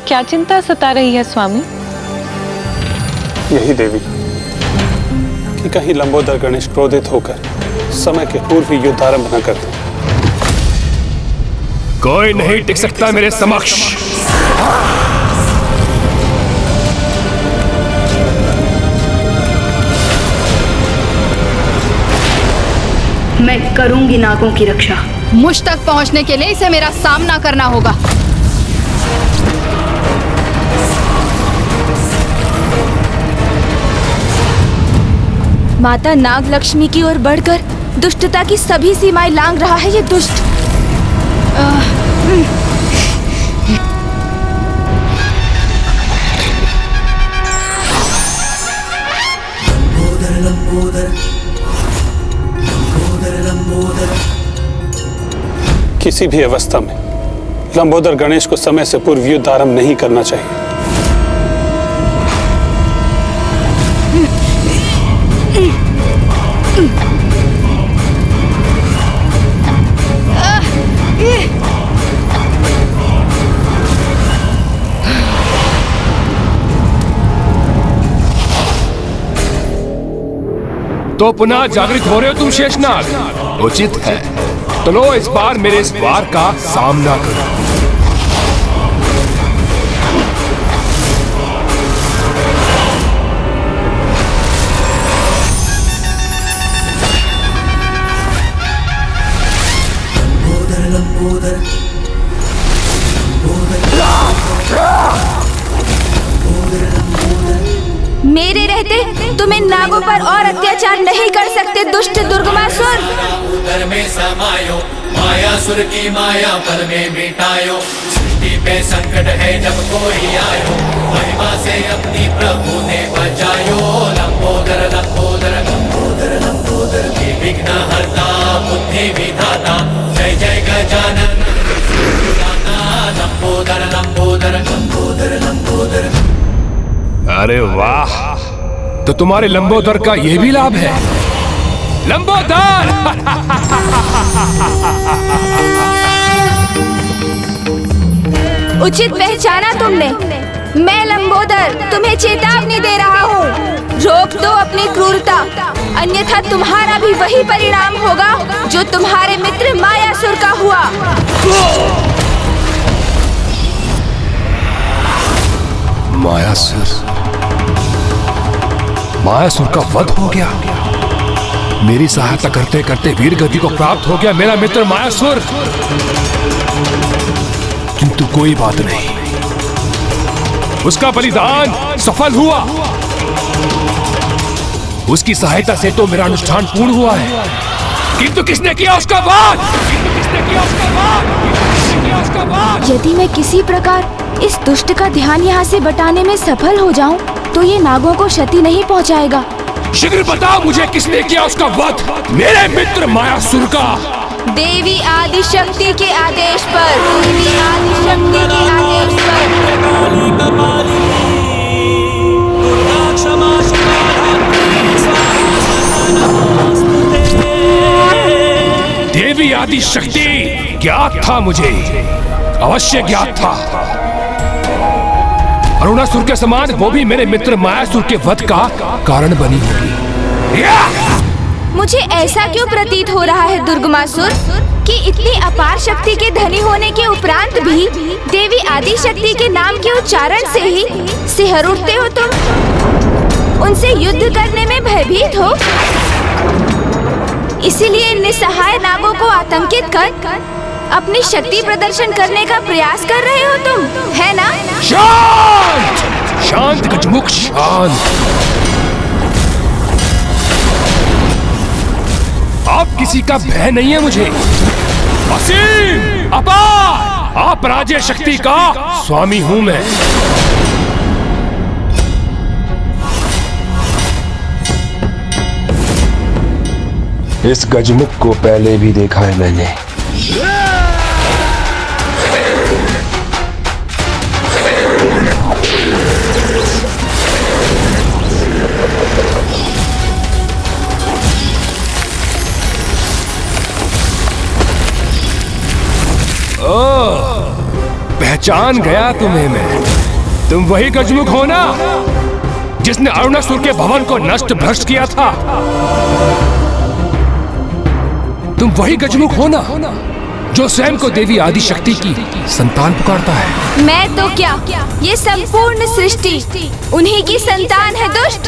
क्या चिंता सता रही है स्वामी? यही देवी कि कहीं लंबोदर गणेश क्रोधित होकर समय के पूर्व ही युद्ध आरंभ न कर दे। कोई नहीं टिक सकता मेरे समक्ष। मैं करूंगी नागों की रक्षा। मुझ तक पहुंचने के लिए इसे मेरा सामना करना होगा। माता नाग लक्ष्मी की ओर बढ़कर दुष्टता की सभी सीमाएं लांघ रहा है ये दुष्ट। किसी भी अवस्था में लंबोदर गणेश को समय से पूर्व युद्ध आरंभ नहीं करना चाहिए। तो पुनः जागृत हो रहे हो तुम शेषनाग? उचित है, चलो इस बार मेरे इस वार का सामना करो। मेरे रहते तुम इन नागों पर और अत्याचार नहीं कर सकते दुष्ट दुर्गमासुर। लंबोदर में समायो, मायासुर की माया पल में मिटायो। सृष्टि पे संकट है जब कोई आयो, महिमा से अपनी प्रभु ने बचायो। लंबोदर लंबोदर लंबोदर लंबोदर की विघ्न हरता बुद्धि विधाता, जय जय गजानन लंबोदर लंबोदर लंबोदर लंबोदर। अरे वाह, तो तुम्हारे लंबोदर का यह भी लाभ है। लंबोदर उचित पहचाना तुमने। मैं लंबोदर तुम्हें चेतावनी दे रहा हूँ। रोक दो अपनी क्रूरता, अन्यथा तुम्हारा भी वही परिणाम होगा जो तुम्हारे मित्र मायासुर का हुआ। मायासुर का वध हो गया। मेरी सहायता करते करते वीर गति को प्राप्त हो गया मेरा मित्र मायासुर। किंतु कोई बात नहीं, उसका बलिदान सफल हुआ। उसकी सहायता से तो मेरा अनुष्ठान पूर्ण हुआ है। किंतु किसने किया उसका वध? यदि मैं किसी प्रकार इस दुष्ट का ध्यान यहाँ से बटाने में सफल हो जाऊं, तो ये नागों को क्षति नहीं पहुँचाएगा। शीघ्र बताओ मुझे किसने किया उसका वध मेरे मित्र मायासुर का? देवी आदि शक्ति के आदेश पर। देवी आदि शक्ति के आदेश पर। देवी आदि शक्ति ज्ञात था मुझे, अवश्य ज्ञात था। अरुणासुर के समान वो भी मेरे मित्र मायासुर के वध का कारण बनी होगी। मुझे ऐसा क्यों प्रतीत हो रहा है दुर्गमासुर कि इतनी अपार शक्ति के धनी होने के उपरांत भी देवी आदि शक्ति के नाम के उच्चारण से ही सिहर उठते हो तुम? उनसे युद्ध करने में भयभीत हो, इसीलिए निस्सहाय नागों को आतंकित कर अपनी शक्ति प्रदर्शन करने का प्रयास कर रहे हो तुम, है ना? शांत शांत गजमुख शांत। आप किसी का भय नहीं है मुझे। असीम अपार अपराजेय शक्ति का स्वामी हूं मैं। इस गजमुख को पहले भी देखा है मैंने। पहचान गया तुम्हें मैं। तुम वही गजमुख हो ना जिसने अरुणासुर के भवन को नष्ट भ्रष्ट किया था? तुम वही गजमुख हो ना जो स्वयं को देवी आदिशक्ति की संतान पुकारता है? मैं तो क्या, ये संपूर्ण सृष्टि उन्हीं की संतान है दुष्ट।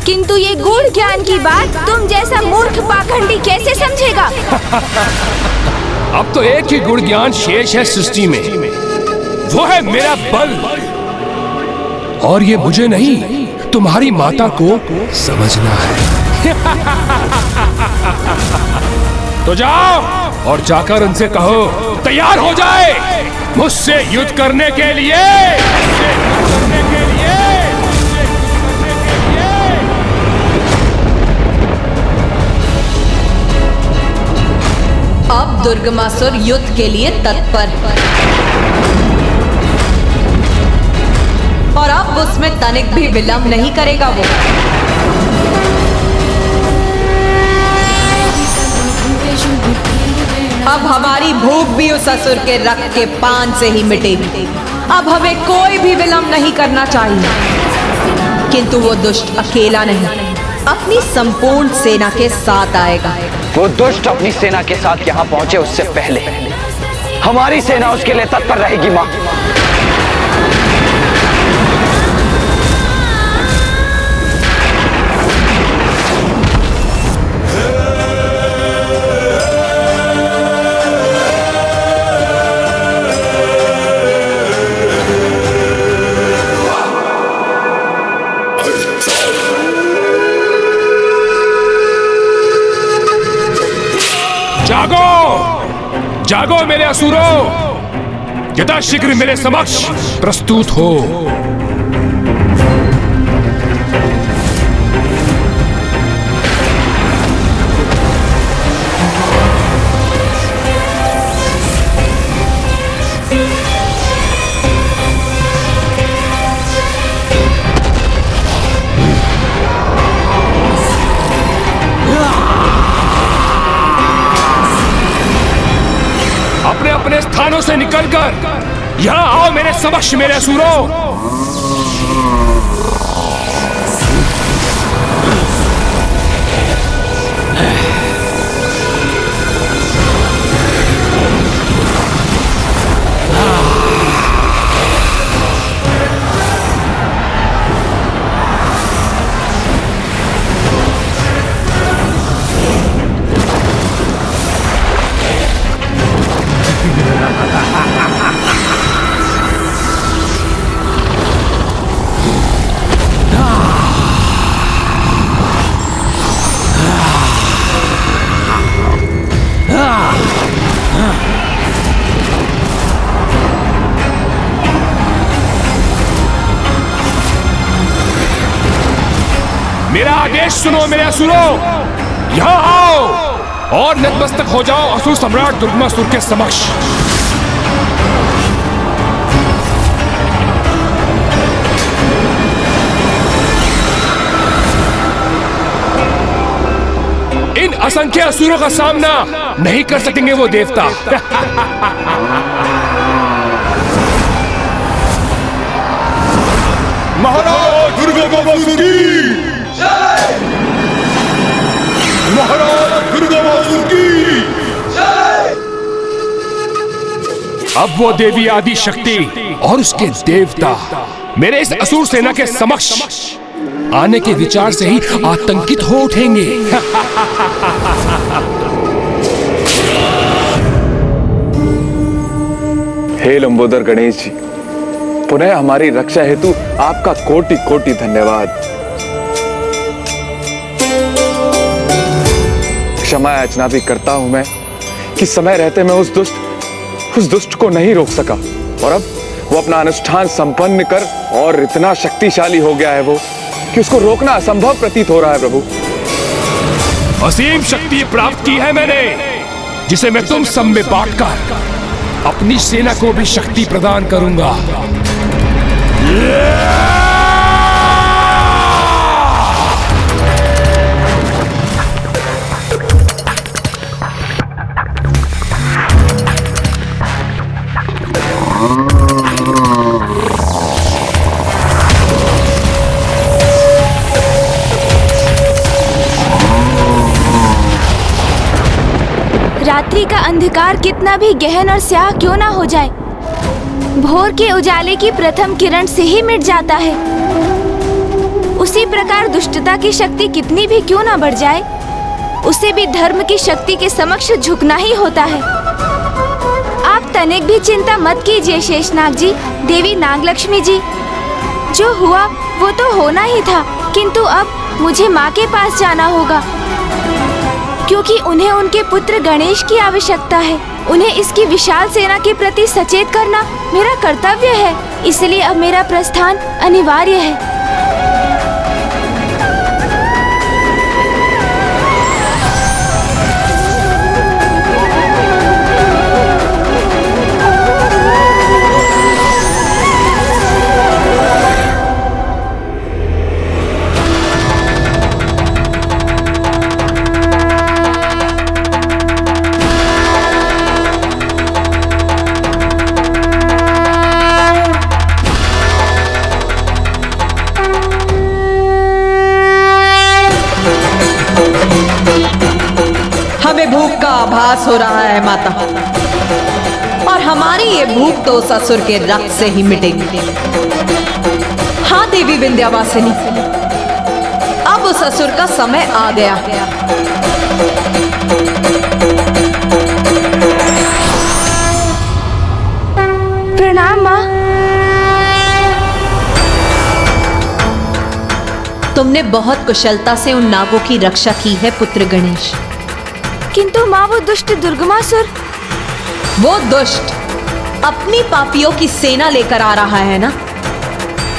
किंतु ये गूढ़ ज्ञान की बात तुम जैसा मूर्ख पाखंडी कैसे समझेगा? अब तो एक ही गुण ज्ञान शेष है सृष्टि में, वो है मेरा बल। और ये मुझे नहीं, तुम्हारी माता को समझना है। तो जाओ और जाकर उनसे कहो तैयार हो जाए मुझसे युद्ध करने के लिए। अब दुर्गमासुर युद्ध के लिए तत्पर और अब उसमें तनिक भी विलंब नहीं करेगा वो। अब हमारी भूख भी उस असुर के रक्त के पान से ही मिटेगी। अब हमें कोई भी विलंब नहीं करना चाहिए। किंतु वो दुष्ट अकेला नहीं, अपनी संपूर्ण सेना के साथ आएगा। वो दुष्ट अपनी सेना के साथ यहाँ पहुंचे उससे पहले हमारी सेना उसके लिए तत्पर रहेगी माँ। जागो, जागो मेरे असुरों, यथाशीघ्र मेरे समक्ष प्रस्तुत हो। अपने अपने स्थानों से निकलकर यहाँ आओ मेरे समक्ष मेरे असुरों। मेरा आदेश सुनो मेरे असुरों, यहाँ आओ और नतमस्तक हो जाओ असुर सम्राट दुर्गमासुर के समक्ष। इन असंख्य असुरों का सामना नहीं कर सकेंगे वो देवता। महाराज दुर्गमासुर की जय! महाराज दुर्गमासुर की जय! अब वो देवी आदि शक्ति और उसके देवता मेरे इस असुर सेना के समक्ष आने के विचार से ही आतंकित हो उठेंगे। हे लंबोदर गणेश जी, पुनः हमारी रक्षा हेतु आपका कोटि कोटि धन्यवाद। क्षमा याचना भी करता हूं मैं कि समय रहते मैं उस दुष्ट को नहीं रोक सका, और अब वो अपना अनुष्ठान संपन्न कर और इतना शक्तिशाली हो गया है वो कि उसको रोकना असंभव प्रतीत हो रहा है। प्रभु, असीम शक्ति प्राप्त की है मैंने, जिसे मैं तुम सब में बांटकर अपनी सेना को भी शक्ति प्रदान करूंगा। रात्रि का अंधकार कितना भी गहन और स्याह क्यों ना हो जाए, भोर के उजाले की प्रथम किरण से ही मिट जाता है। उसी प्रकार दुष्टता की शक्ति कितनी भी क्यों ना बढ़ जाए, उसे भी धर्म की शक्ति के समक्ष झुकना ही होता है। आप तनिक भी चिंता मत कीजिए शेषनाग जी, देवी नागलक्ष्मी जी। जो हुआ वो तो होना ही था, किंतु अब मुझे माँ के पास जाना होगा, क्योंकि उन्हें उनके पुत्र गणेश की आवश्यकता है। उन्हें इसकी विशाल सेना के प्रति सचेत करना मेरा कर्तव्य है, इसलिए अब मेरा प्रस्थान अनिवार्य है। हमें भूख का आभास हो रहा है माता, और हमारी ये भूख तो उस असुर के रक्त से ही मिटेगी। हाँ देवी विंध्यावासिनी, अब उस असुर का समय आ गया। प्रणाम माँ। तुमने बहुत कुशलता से उन नागों की रक्षा की है पुत्र गणेश। किंतु माँ वो दुष्ट दुर्गमासुर। वो दुष्ट अपनी पापियों की सेना लेकर आ रहा है ना,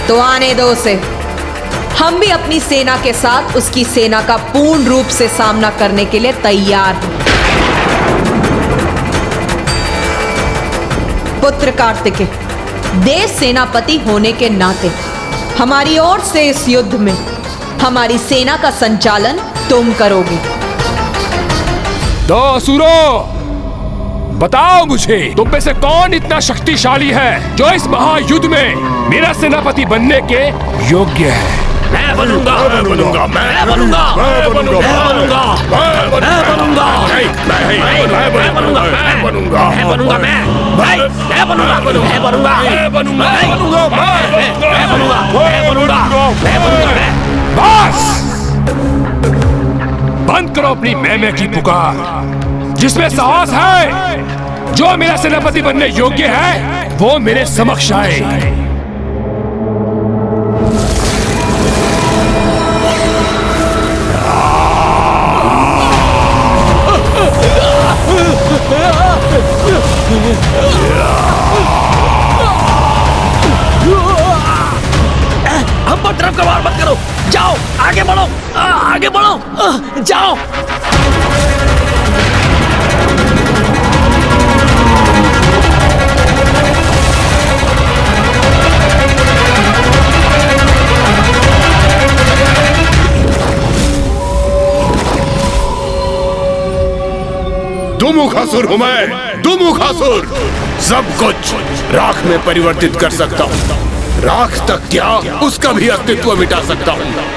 तो आने दो उसे। हम भी अपनी सेना के साथ उसकी सेना का पूर्ण रूप से सामना करने के लिए तैयार हैं। पुत्र कार्तिकेय, देश सेनापति होने के नाते हमारी ओर से इस युद्ध में हमारी सेना का संचालन तुम करोगे। तो असुरों, बताओ मुझे, तुम में से कौन इतना शक्तिशाली है जो इस महायुद्ध में मेरा सेनापति बनने के योग्य है? मैं बनूंगा, मैं बनूंगा, मैं बनूंगा, मैं बनूंगा, मैं बनूंगा, मैं बनूंगा, मैं बनूंगा, मैं बनूंगा, मैं बनूंगा, मैं बनूंगा, मैं बनूंगा, मैं बनूंगा, मैं बनूंगा, मैं बनूंगा, मैं बनूंगा, मैं बनूंगा। बस बंद करो अपनी मैं की पुकार। जिसमें साहस है, जो मेरा सेनापति बनने योग्य है, वो मेरे समक्ष आए। हम पर तरफ का वार मत करो, जाओ आगे बढ़ो, आगे बढ़ो, जाओ। दुमुखासुर हूं मैं, दुमुखासुर। सब कुछ राख में परिवर्तित कर सकता हूं। राख तक क्या, उसका भी अस्तित्व मिटा सकता हूं।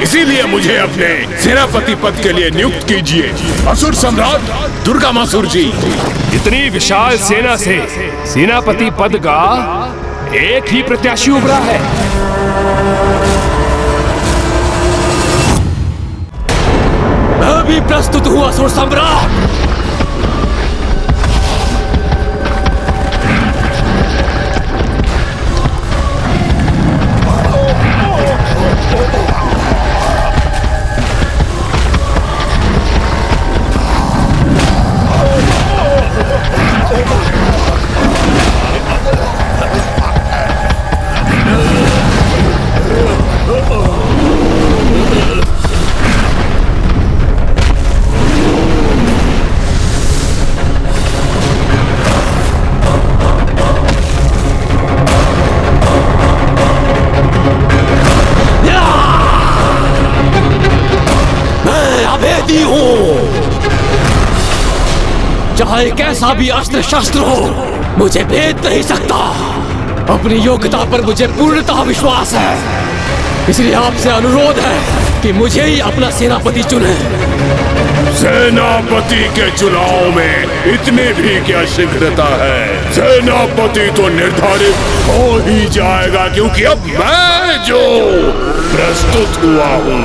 इसीलिए मुझे अपने सेनापति पद के लिए नियुक्त कीजिए, असुर सम्राट दुर्गामासुर जी। इतनी विशाल सेना से सेनापति पद का एक ही प्रत्याशी उभरा है। मैं भी प्रस्तुत हूँ असुर सम्राट। चाहे कैसा भी अस्त्र शस्त्र हो, मुझे भेद नहीं सकता। अपनी योग्यता पर मुझे पूर्णतः विश्वास है, इसलिए आपसे अनुरोध है कि मुझे ही अपना सेनापति चुने। सेनापति के चुनाव में इतनी भी क्या शीघ्रता है। सेनापति तो निर्धारित हो ही जाएगा, क्योंकि अब मैं जो प्रस्तुत हुआ हूँ।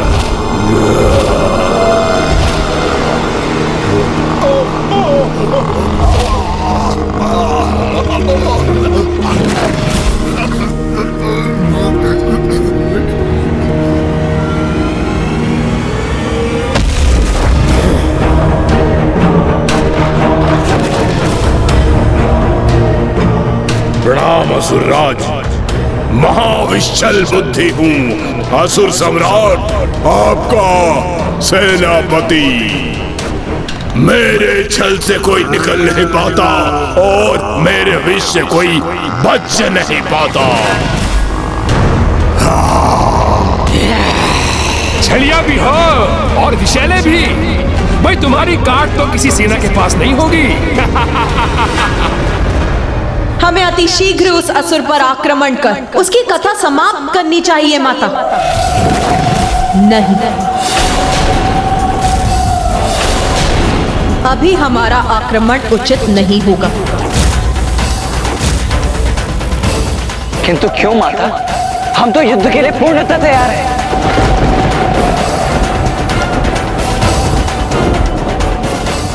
प्रणाम असुरराज, महाविश्चल बुद्धि हूँ, असुर सम्राट, आपका सेनापति। मेरे छल से कोई निकल नहीं पाता और मेरे विष से कोई बच नहीं पाता। छलिया भी हो और विषैले भी, भाई तुम्हारी काट तो किसी सेना के पास नहीं होगी। हमें अति शीघ्र उस असुर पर आक्रमण कर उसकी कथा समाप्त करनी चाहिए माता। नहीं, अभी हमारा आक्रमण उचित नहीं होगा। किंतु क्यों माता? हम तो युद्ध के लिए पूर्णतः तैयार हैं।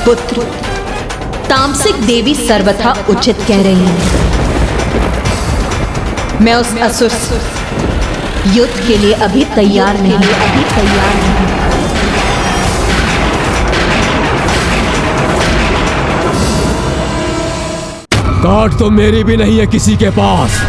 पुत्र, तामसिक देवी सर्वथा उचित कह रही है। मैं उस असुर से युद्ध के लिए अभी तैयार नहीं। काट तो मेरी भी नहीं है किसी के पास।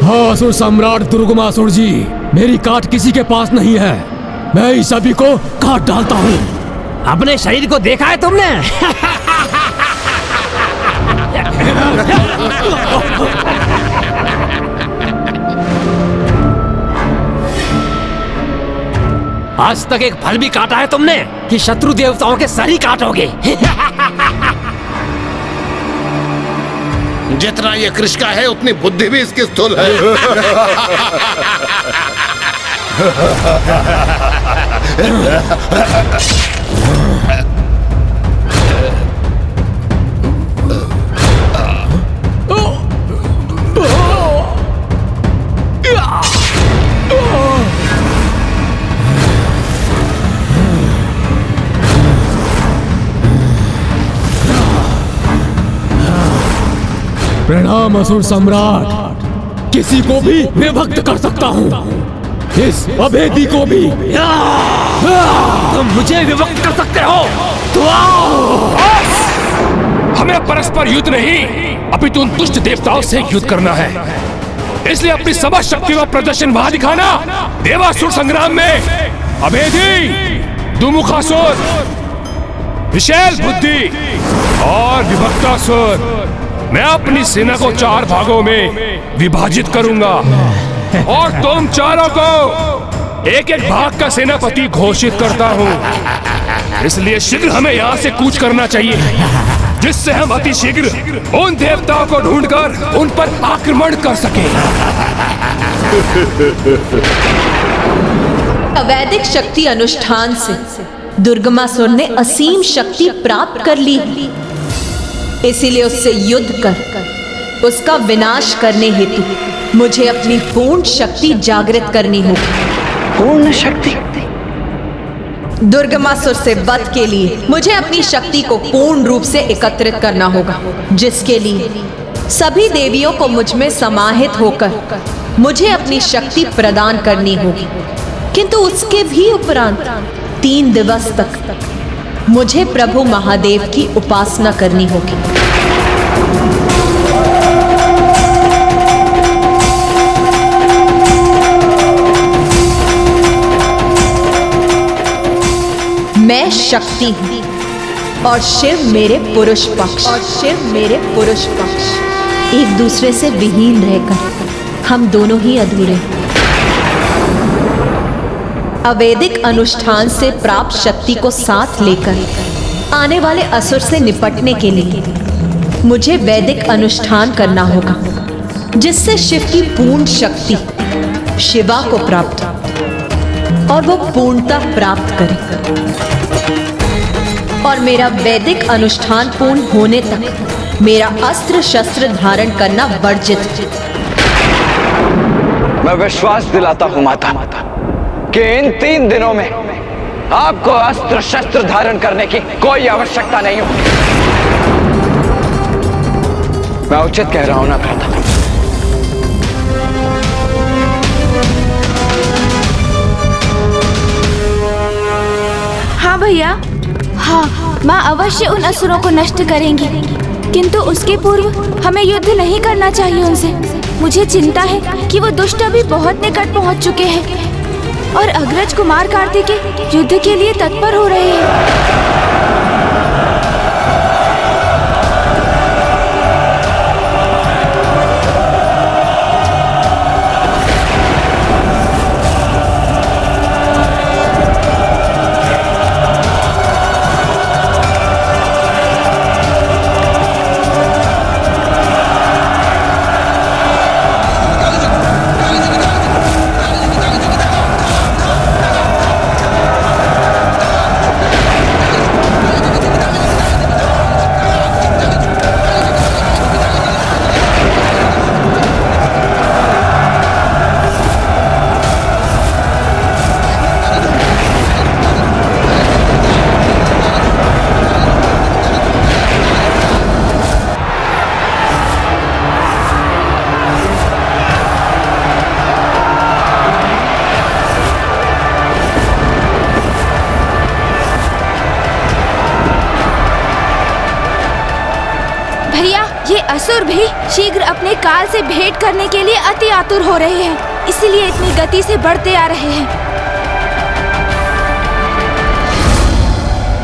हाँ असुर सम्राट दुर्गमासुर जी, मेरी काट किसी के पास नहीं है। मैं इस सभी को काट डालता हूँ। अपने शरीर को देखा है तुमने? आज तक एक फल भी काटा है तुमने कि शत्रु देवताओं के सर ही काटोगे? जितना ये कृष्का है उतनी बुद्धि भी इसकी स्थूल है। प्रणाम असुर सम्राट, किसी को भी विभक्त कर सकता हूँ, इस अभेदी को भी। तुम मुझे विभक्त कर सकते हो तो आओ। हमें परस्पर युद्ध नहीं, अपितु उन दुष्ट देवताओं से युद्ध करना है। इसलिए अपनी समस्त शक्तियों का प्रदर्शन वहां दिखाना। देवासुर संग्राम में अभेदी, दुमुखासुर, विशैल बुद्धि और विभक्तासुर, मैं अपनी सेना को 4 भागों में विभाजित करूंगा और तुम चारों को एक एक भाग का सेनापति घोषित करता हूँ। इसलिए शीघ्र हमें यहाँ से कूच करना चाहिए, जिससे हम अति शीघ्र उन देवताओं को ढूंढकर उन पर आक्रमण कर सकें। अवैदिक शक्ति अनुष्ठान से दुर्गमासुर ने असीम शक्ति प्राप्त कर ली, इसीलिए उससे युद्ध कर उसका विनाश करने हेतु मुझे अपनी पूर्ण शक्ति जागृत करनी होगी। पूर्ण शक्ति? दुर्गमासुर से वध के लिए मुझे अपनी शक्ति को पूर्ण रूप से एकत्रित करना होगा, जिसके लिए सभी देवियों को मुझ में समाहित होकर मुझे अपनी शक्ति प्रदान करनी होगी। किंतु उसके भी उपरांत 3 दिवस तक मुझे प्रभु महादेव की उपासना करनी होगी। मैं शक्ति हूँ और शिव मेरे पुरुष पक्ष। एक दूसरे से विहीन रहकर हम दोनों ही अधूरे। अवैदिक अनुष्ठान से प्राप्त शक्ति को साथ लेकर आने वाले असुर से निपटने के लिए मुझे वैदिक अनुष्ठान करना होगा जिससे शिव की पूर्ण शक्ति शिवा को प्राप्त हो और वो पूर्णता प्राप्त करे। और मेरा वैदिक अनुष्ठान पूर्ण होने तक मेरा अस्त्र शस्त्र धारण करना वर्जित। मैं विश्वास दिलाता हूं माता कि इन 3 दिनों में आपको अस्त्र शस्त्र धारण करने की कोई आवश्यकता नहीं होगी। मैं उचित कह रहा हूं ना भ्राता? हाँ भैया, हाँ, माँ अवश्य उन असुरों को नष्ट करेंगी, किंतु उसके पूर्व हमें युद्ध नहीं करना चाहिए उनसे। मुझे चिंता है कि वो दुष्ट अभी बहुत निकट पहुंच चुके हैं और अग्रज कुमार कार्तिकेय युद्ध के लिए तत्पर हो रहे हैं। असुर भी शीघ्र अपने काल से भेंट करने के लिए अति आतुर हो रहे हैं, इसीलिए इतनी गति से बढ़ते आ रहे हैं।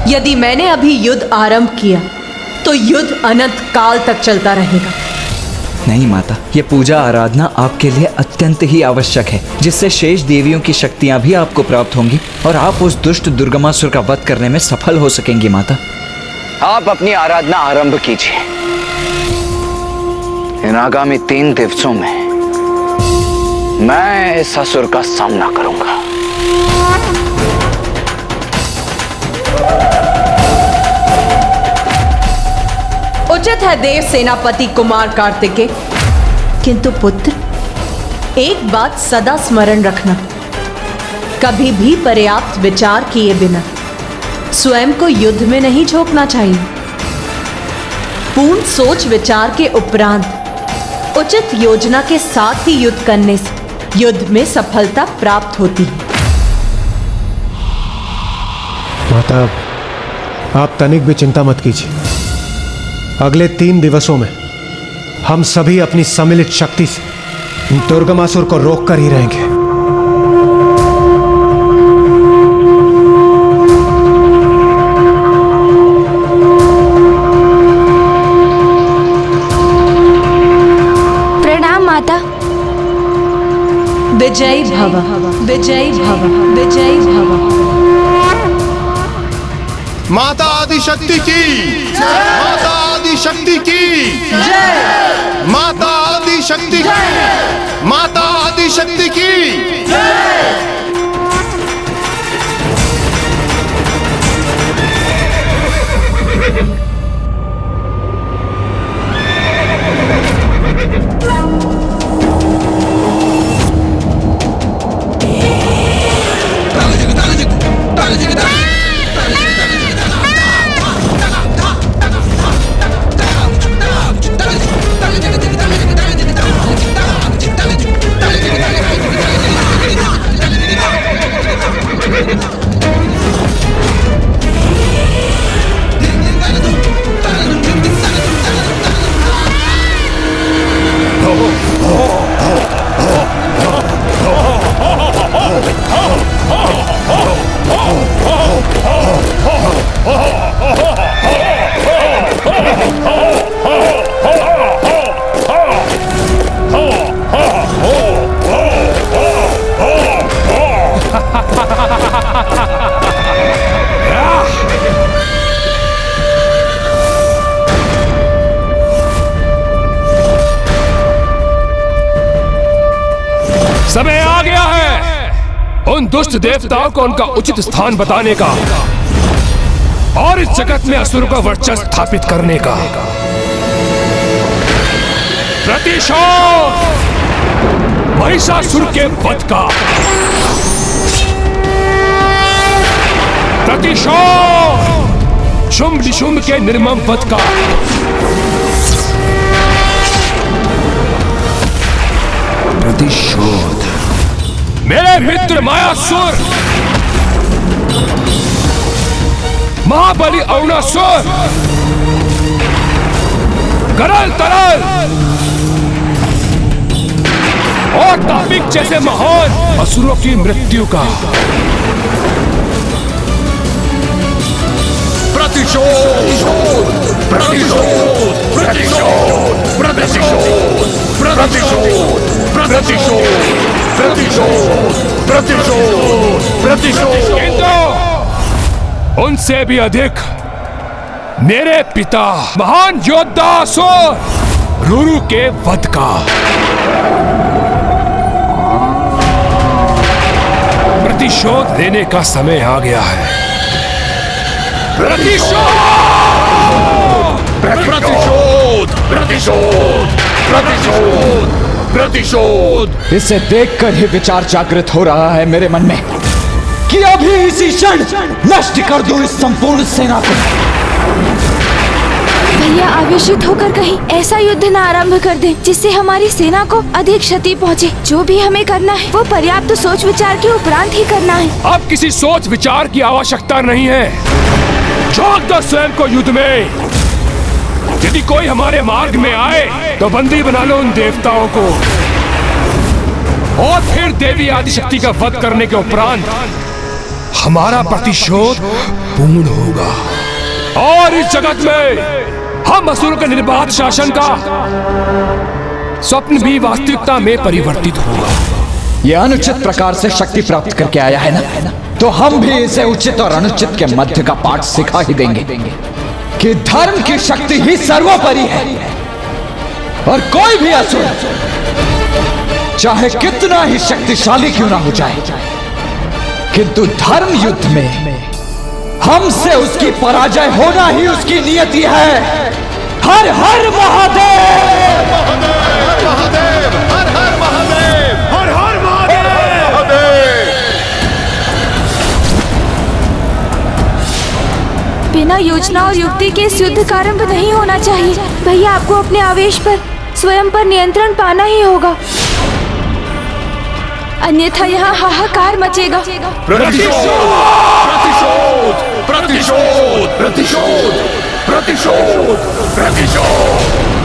यदि मैंने अभी युद्ध आरंभ किया तो युद्ध अनंत काल तक चलता रहेगा। नहीं माता, ये पूजा आराधना आपके लिए अत्यंत ही आवश्यक है, जिससे शेष देवियों की शक्तियां भी आपको प्राप्त होंगी और आप उस दुष्ट दुर्गमासुर का वध करने में सफल हो सकेंगी। माता, आप अपनी आराधना आरंभ कीजिए। इन आगामी 3 दिवसों में मैं इस असुर का सामना करूंगा। उचित है देव सेनापति कुमार कार्तिकेय, किंतु पुत्र, एक बात सदा स्मरण रखना, कभी भी पर्याप्त विचार किए बिना स्वयं को युद्ध में नहीं झोंकना चाहिए। पूर्ण सोच विचार के उपरांत उचित योजना के साथ ही युद्ध करने से युद्ध में सफलता प्राप्त होती है। माता, आप तनिक भी चिंता मत कीजिए। अगले 3 दिवसों में हम सभी अपनी सम्मिलित शक्ति से दुर्गमासुर को रोक कर ही रहेंगे। प्रणाम माता। विजयी भव, विजयी भव, विजयी भव। माता आदिशक्ति की माता आदिशक्ति की जय। माता आदिशक्ति की माता आदिशक्ति की जय। उन दुष्ट देवताओं को उनका उचित स्थान बताने का और इस जगत में असुर का वर्चस्व स्थापित करने का। प्रतिशोध महिषासुर के वध का। प्रतिशोध शुंभ निशुंभ के निर्मम वध का। प्रतिशोध मेरे मित्र मायासुर, महाबली अरुणासुर, करल तरल और तापिक जैसे महान असुरों की मृत्यु का। प्रतिशोध प्रतिशोध प्रतिशोध प्रतिशोध प्रतिशोध प्रतिशोध प्रतिशोध प्रतिशोध प्रतिशोध। उनसे भी अधिक मेरे पिता महान योद्धा असुर रुरु के वध का। प्रतिशोध लेने का समय आ गया है। प्रतिशोध प्रतिशोध प्रतिशोध प्रतिशोध प्रतिशोध। इसे देखकर ही विचार जागृत हो रहा है मेरे मन में कि अभी इसी क्षण नष्ट कर दूं इस संपूर्ण सेना को। भैया आवेशित होकर कहीं ऐसा युद्ध न आरंभ कर दें जिससे हमारी सेना को अधिक क्षति पहुंचे। जो भी हमें करना है वो पर्याप्त सोच विचार के उपरांत ही करना है। अब किसी सोच विचार की आवश्यकता नहीं है। झोंक दो स्वयं को युद्ध में। यदि कोई हमारे मार्ग में आए तो बंदी बना लो उन देवताओं को और फिर देवी आदिशक्ति का वध करने के उपरांत हमारा प्रतिशोध पूर्ण होगा और इस जगत में हम असुरों के निर्बाध शासन का स्वप्न भी वास्तविकता में परिवर्तित होगा। यह अनुचित प्रकार से शक्ति प्राप्त करके आया है ना, तो हम भी इसे उचित और अनुचित के मध्य का पाठ सिखा ही देंगे कि धर्म की शक्ति ही सर्वोपरि है और कोई भी असुर चाहे कितना ही शक्तिशाली क्यों ना हो जाए, किंतु धर्म युद्ध में हमसे उसकी पराजय होना ही उसकी नियति है। हर हर महादेव, महादेव, हर हर महादेव, हर हर महादेव। बिना योजना और युक्ति के इस युद्ध का आरंभ नहीं होना चाहिए। भैया आपको अपने आवेश पर स्वयं पर नियंत्रण पाना ही होगा, अन्यथा यहाँ हाहाकार मचेगा। प्रतिशोध प्रतिशोध प्रतिशोध प्रतिशोध प्रतिशोध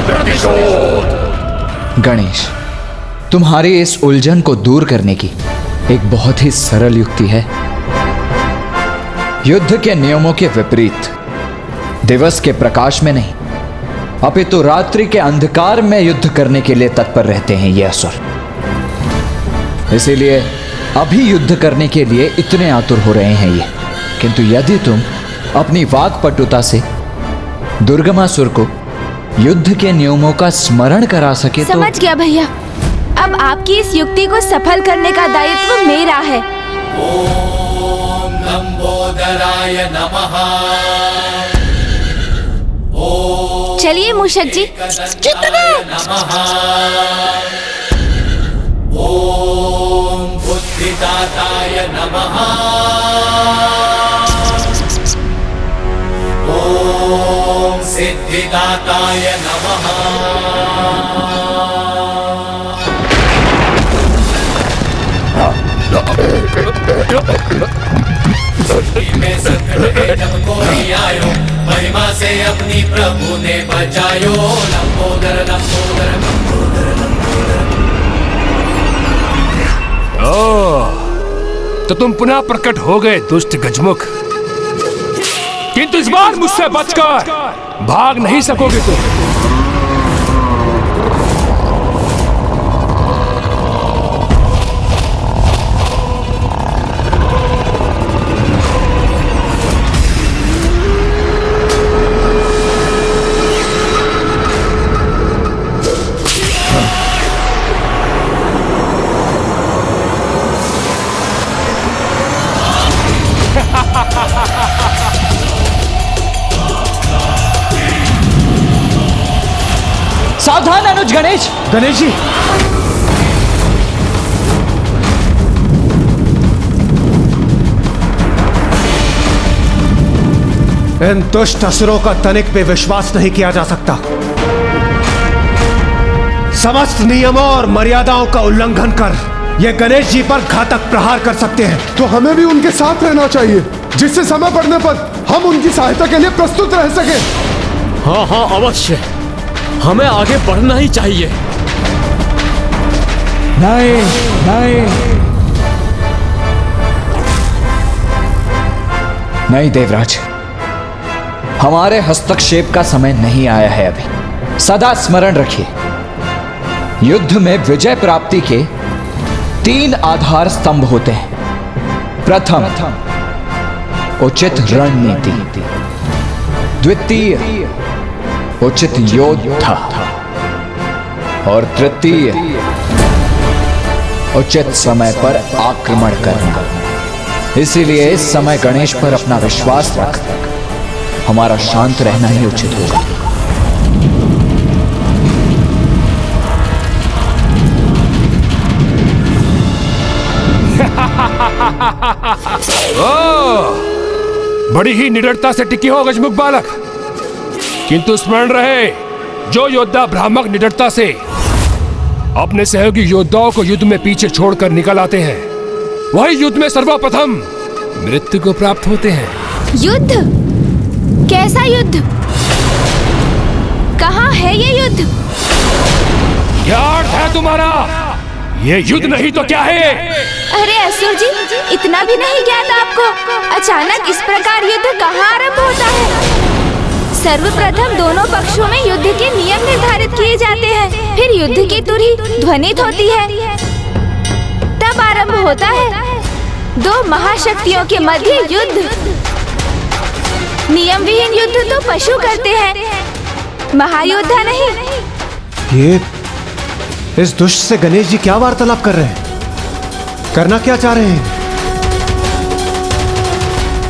प्रतिशोध। गणेश, तुम्हारी इस उलझन को दूर करने की एक बहुत ही सरल युक्ति है। युद्ध के नियमों के विपरीत दिवस के प्रकाश में नहीं अपितु रात्रि के अंधकार में युद्ध करने के लिए तत्पर रहते हैं ये असुर। इसीलिए अभी युद्ध करने के लिए इतने आतुर हो रहे हैं ये। किंतु यदि तुम अपनी वाक्पटुता से दुर्गमासुर को युद्ध के नियमों का स्मरण करा सके तो। समझ गया भैया, अब आपकी इस युक्ति को सफल करने का दायित्व मेरा है। ओम लंबोदराय नमः। चलिए मूषक जी। ओम बुद्धिदाताय नमः। ओम सिद्धिदाताय नमः। में संकट है जब कोई आयो, महिमा से अपनी प्रभु ने बचायो। लंबोदर लंबोदर लंबोदर लंबोदर। तो तुम पुनः प्रकट हो गए दुष्ट गजमुख, किंतु इस बार मुझसे बचकर भाग नहीं सकोगे तुम। सावधान अनुज गणेश। गणेश जी, इन दुष्ट असुरों का तनिक पे विश्वास नहीं किया जा सकता। समस्त नियमों और मर्यादाओं का उल्लंघन कर ये गणेश जी पर घातक प्रहार कर सकते हैं। तो हमें भी उनके साथ रहना चाहिए, जिससे समय पड़ने पर हम उनकी सहायता के लिए प्रस्तुत रह सके। हाँ हाँ अवश्य, हमें आगे बढ़ना ही चाहिए। नहीं नहीं नहीं देवराज, हमारे हस्तक्षेप का समय नहीं आया है अभी। सदा स्मरण रखिए, युद्ध में विजय प्राप्ति के 3 आधार स्तंभ होते हैं। प्रथम, उचित रणनीति। द्वितीय, उचित योद्धा। और तृतीय, उचित समय पर आक्रमण करना। इसीलिए इस समय गणेश पर अपना विश्वास रख हमारा शांत रहना ही उचित होगा। बड़ी ही निडरता से टिकी हो गजमुख बालक, किंतु स्मरण रहे, जो योद्धा भ्रामक निडरता से अपने सहयोगी योद्धाओं को युद्ध में पीछे छोड़कर निकल आते हैं, वही युद्ध में सर्वप्रथम मृत्यु को प्राप्त होते हैं। युद्ध? कैसा युद्ध? कहाँ है ये युद्ध? क्या अर्थ है तुम्हारा? ये युद्ध नहीं तो क्या है? अरे असुर जी, इतना भी नहीं ज्ञात आपको? अचानक इस प्रकार युद्ध कहाँ आरंभ होता है? सर्वप्रथम दोनों पक्षों में युद्ध के नियम निर्धारित किए जाते हैं, फिर युद्ध की तुरही ध्वनित होती है, तब आरंभ होता है 2 महाशक्तियों के मध्य युद्ध। नियम विहीन युद्ध तो पशु करते हैं, महायोद्धा नहीं। ये इस दुष्ट से गणेश जी क्या वार्तालाप कर रहे हैं? करना क्या चाह रहे हैं?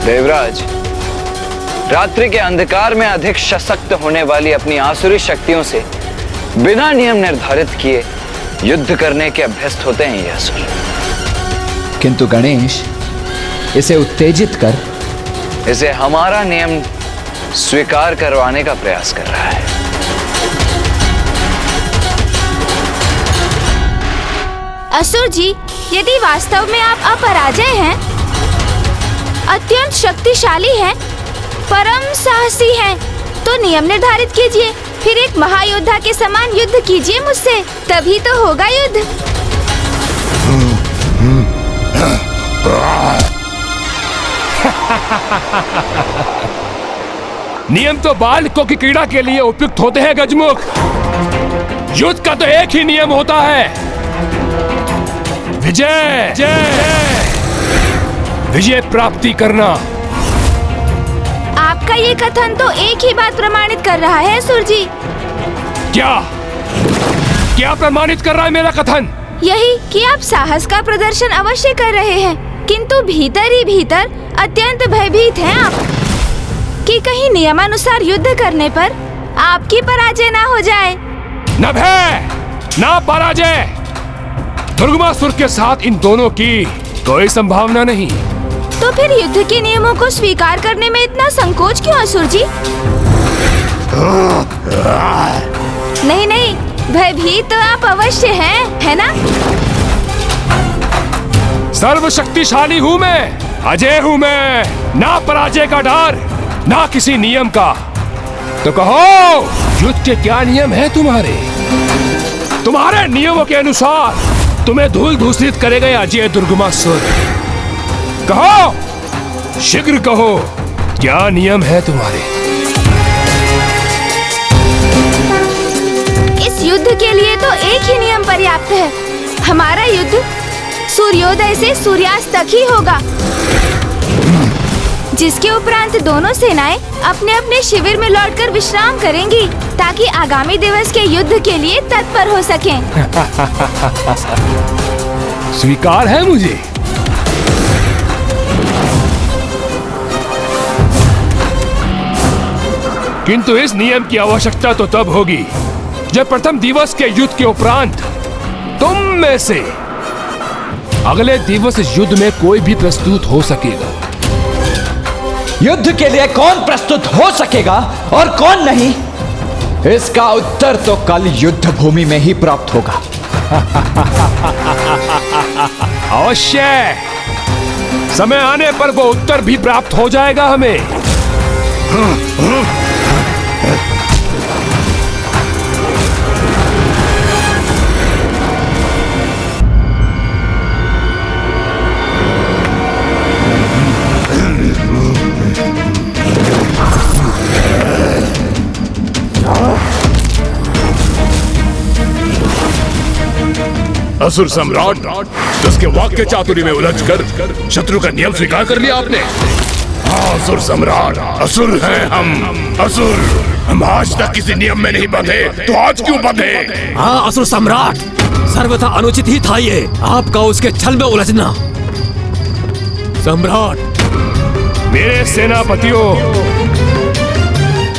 देवराज, रात्रि के अंधकार में अधिक सशक्त होने वाली अपनी आसुरी शक्तियों से बिना नियम निर्धारित किए युद्ध करने के अभ्यस्त होते हैं ये असुर। किंतु गणेश इसे उत्तेजित कर इसे हमारा नियम स्वीकार करवाने का प्रयास कर रहा है। असुर जी, यदि वास्तव में आप अपराजय हैं, अत्यंत शक्तिशाली हैं, परम साहसी हैं, तो नियम निर्धारित कीजिए, फिर एक महायोद्धा के समान युद्ध कीजिए मुझसे, तभी तो होगा युद्ध। नियम तो बालकों की क्रीड़ा के लिए उपयुक्त होते हैं गजमुख। युद्ध का तो एक ही नियम होता है, विजय। विजय प्राप्ति करना। आपका ये कथन तो एक ही बात प्रमाणित कर रहा है असुर जी। क्या प्रमाणित कर रहा है मेरा कथन? यही कि आप साहस का प्रदर्शन अवश्य कर रहे हैं, किंतु भीतर ही भीतर अत्यंत भयभीत हैं आप कि कहीं नियमानुसार युद्ध करने पर आपकी पराजय ना हो जाए। न भय न पराजय, दुर्गमासुर के साथ इन दोनों की कोई संभावना नहीं। तो फिर युद्ध के नियमों को स्वीकार करने में इतना संकोच क्यों असुर जी? नहीं नहीं, भयभीत तो आप अवश्य हैं, है ना? सर्वशक्तिशाली हूँ मैं, अजय हूँ मैं, ना पराजय का डर, ना किसी नियम का। तो कहो, युद्ध के क्या नियम है तुम्हारे? तुम्हारे नियमों के अनुसार तुम्हें धूल धूसरित करेगा अजय दुर्गमासुर। कहो, शीघ्र कहो, क्या नियम है तुम्हारे? इस युद्ध के लिए तो एक ही नियम पर्याप्त है। हमारा युद्ध सूर्योदय से सूर्यास्त तक ही होगा, जिसके उपरांत दोनों सेनाएं अपने अपने शिविर में लौटकर विश्राम करेंगी, ताकि आगामी दिवस के युद्ध के लिए तत्पर हो सकें। स्वीकार है मुझे। किंतु इस नियम की आवश्यकता तो तब होगी जो प्रथम दिवस के युद्ध के उपरांत तुम में से अगले दिवस युद्ध में कोई भी प्रस्तुत हो सकेगा। युद्ध के लिए कौन प्रस्तुत हो सकेगा और कौन नहीं, इसका उत्तर तो कल युद्ध भूमि में ही प्राप्त होगा। अवश्य, समय आने पर वो उत्तर भी प्राप्त हो जाएगा हमें। असुर सम्राट, उसके वाक्य चातुरी में उलझकर शत्रु का नियम स्वीकार कर लिया आपने। हाँ असुर सम्राट, असुर हैं हम, असुर। हम आज तक किसी नियम में नहीं बंधे, तो आज क्यों बंधे? हाँ असुर सम्राट, सर्वथा अनुचित ही था ये आपका उसके छल में उलझना। सम्राट, मेरे सेनापतियों,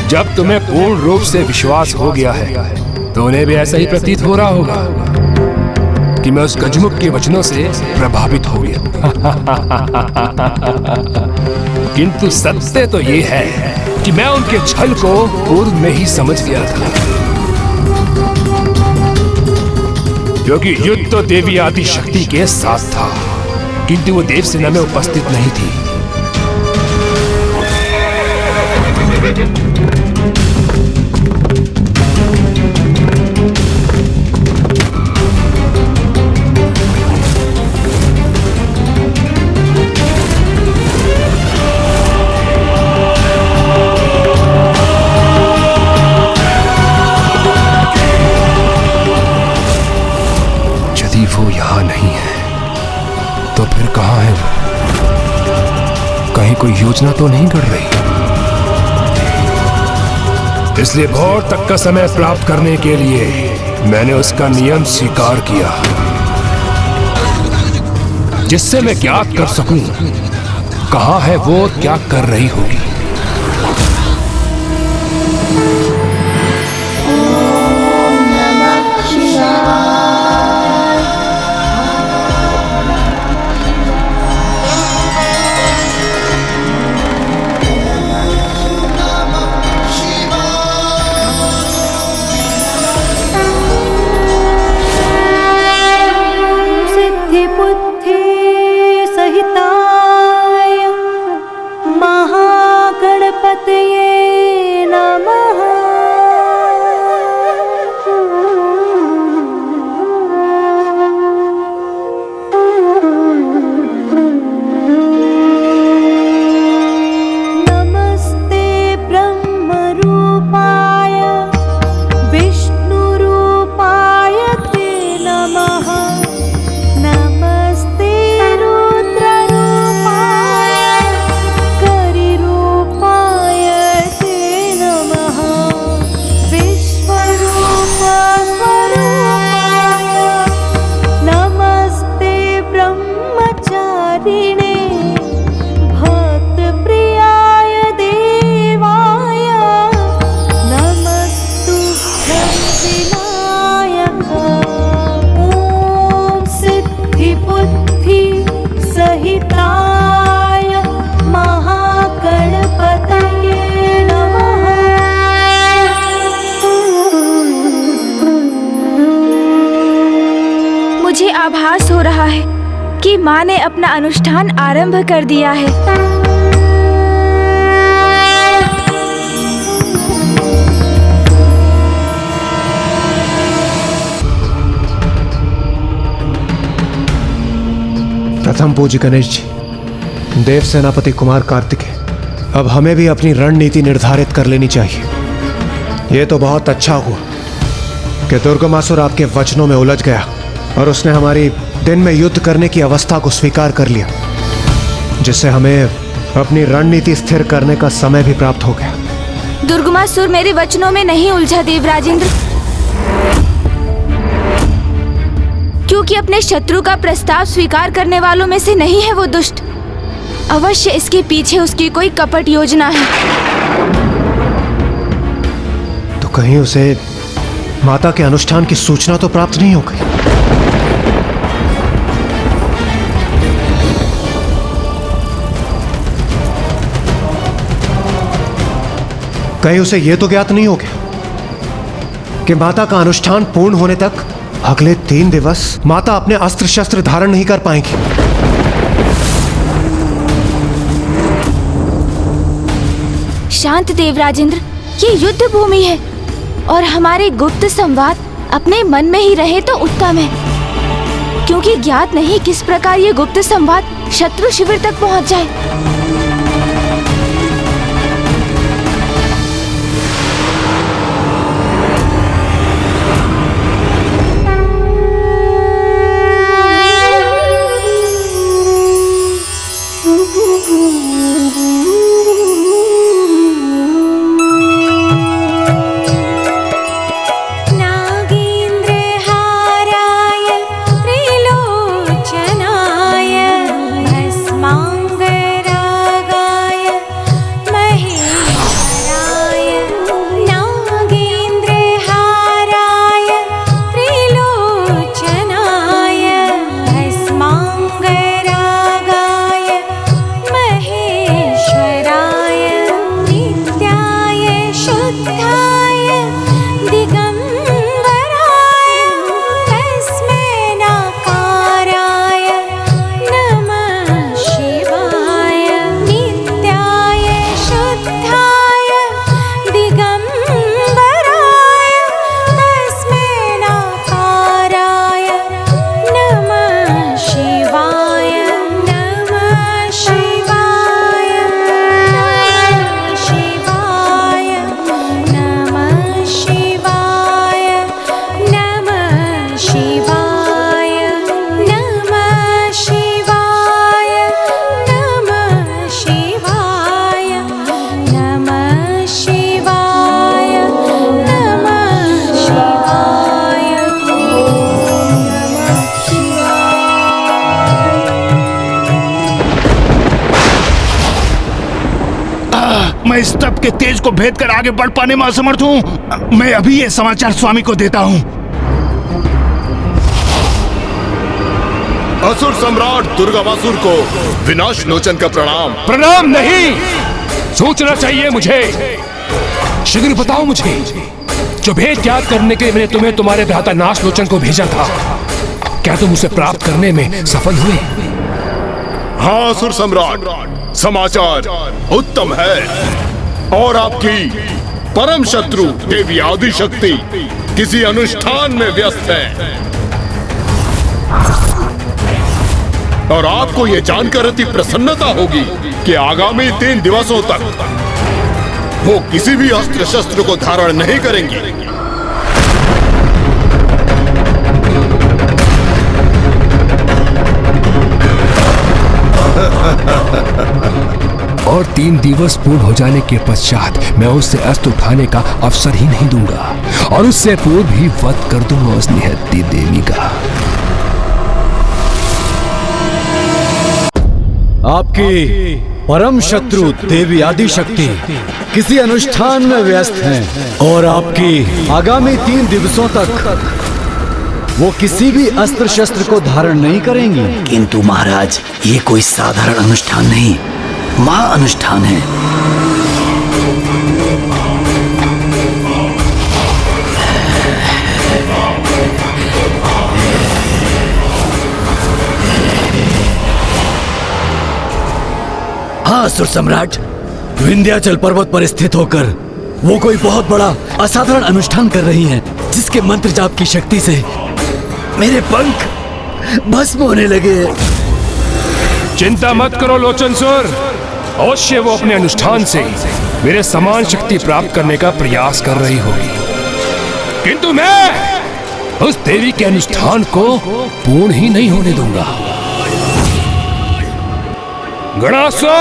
जब तुम्हें पूर्ण रूप से विश्वास हो गया है तो उन्हें भी ऐसा ही प्रतीत हो रहा होगा कि मैं उस गजमुख के वचनों से प्रभावित हो गया। किंतु सत्य तो ये है कि मैं उनके छल को पूर्व में ही समझ गया था, क्योंकि युद्ध तो देवी आदि शक्ति के साथ था, किंतु वो देवसेना में उपस्थित नहीं थी। वो यहाँ नहीं है तो फिर कहाँ है वो? कहीं कोई योजना तो नहीं कर रही। इसलिए भोर तक का समय प्राप्त करने के लिए मैंने उसका नियम स्वीकार किया, जिससे मैं ज्ञात कर सकूं कहाँ है वो, क्या कर रही होगी। मुझे आभास हो रहा है कि माँ ने अपना अनुष्ठान आरंभ कर दिया है। प्रथम पूज्य गणेश जी, देव सेनापति कुमार कार्तिकेय, अब हमें भी अपनी रणनीति निर्धारित कर लेनी चाहिए। यह तो बहुत अच्छा हुआ कि दुर्गमासुर आपके वचनों में उलझ गया और उसने हमारी दिन में युद्ध करने की अवस्था को स्वीकार कर लिया, जिससे हमें अपनी रणनीति स्थिर करने का समय भी प्राप्त हो गया। दुर्गमासुर मेरे वचनों में नहीं उलझा देवराजेंद्र, क्योंकि अपने शत्रु का प्रस्ताव स्वीकार करने वालों में से नहीं है वो दुष्ट। अवश्य इसके पीछे उसकी कोई कपट योजना है। तो कहीं उसे माता के अनुष्ठान की सूचना तो प्राप्त नहीं हो गई। कहीं उसे यह तो ज्ञात नहीं हो गया कि माता का अनुष्ठान पूर्ण होने तक अगले 3 दिवस माता अपने अस्त्र शस्त्र धारण नहीं कर पाएंगी। शांत देव राजेंद्र, ये युद्ध भूमि है और हमारे गुप्त संवाद अपने मन में ही रहे तो उत्तम है, क्योंकि ज्ञात नहीं किस प्रकार ये गुप्त संवाद शत्रु शिविर तक पहुंच जाए। मैं इस तप के तेज को भेद कर आगे बढ़ पाने में असमर्थ हूँ। मैं अभी ये समाचार स्वामी को देता हूँ। असुर सम्राट दुर्गामासुर को विनाश लोचन का प्रणाम। प्रणाम नहीं, सोचना चाहिए मुझे। शीघ्र बताओ मुझे, जो भेद ज्ञात करने के लिए मैंने तुम्हें तुम्हारे भ्राता नाश लोचन को भेजा था, क्या तुम उसे प्राप्त करने में सफल हुए? हाँ असुर सम्राट, समाचार उत्तम है और आपकी परम शत्रु देवी आदिशक्ति किसी अनुष्ठान में व्यस्त है और आपको यह जानकर अति प्रसन्नता होगी कि आगामी 3 दिवसों तक वो किसी भी अस्त्र शस्त्र को धारण नहीं करेंगी। और 3 दिवस पूर्ण हो जाने के पश्चात मैं उससे अस्त्र उठाने का अवसर ही नहीं दूंगा और उससे पूर्व ही वध कर दूंगा उस निहत्ती देवी का। आपकी परम शत्रु देवी आदिशक्ति किसी अनुष्ठान में व्यस्त हैं और आपकी आगामी 3 दिवसों तक वो किसी भी अस्त्र शस्त्र को धारण नहीं करेंगी। किंतु महाराज, ये कोई साधारण अनुष्ठान नहीं, महा अनुष्ठान है। हाँ असुर सम्राट, विंध्याचल पर्वत पर स्थित होकर वो कोई बहुत बड़ा असाधारण अनुष्ठान कर रही हैं, जिसके मंत्र जाप की शक्ति से मेरे पंख भस्म होने लगे। चिंता मत करो लोचनसुर, अवश्य वो अपने अनुष्ठान से मेरे समान शक्ति प्राप्त करने का प्रयास कर रही होगी, किंतु मैं उस देवी के अनुष्ठान को पूर्ण ही नहीं होने दूंगा। गणासुर!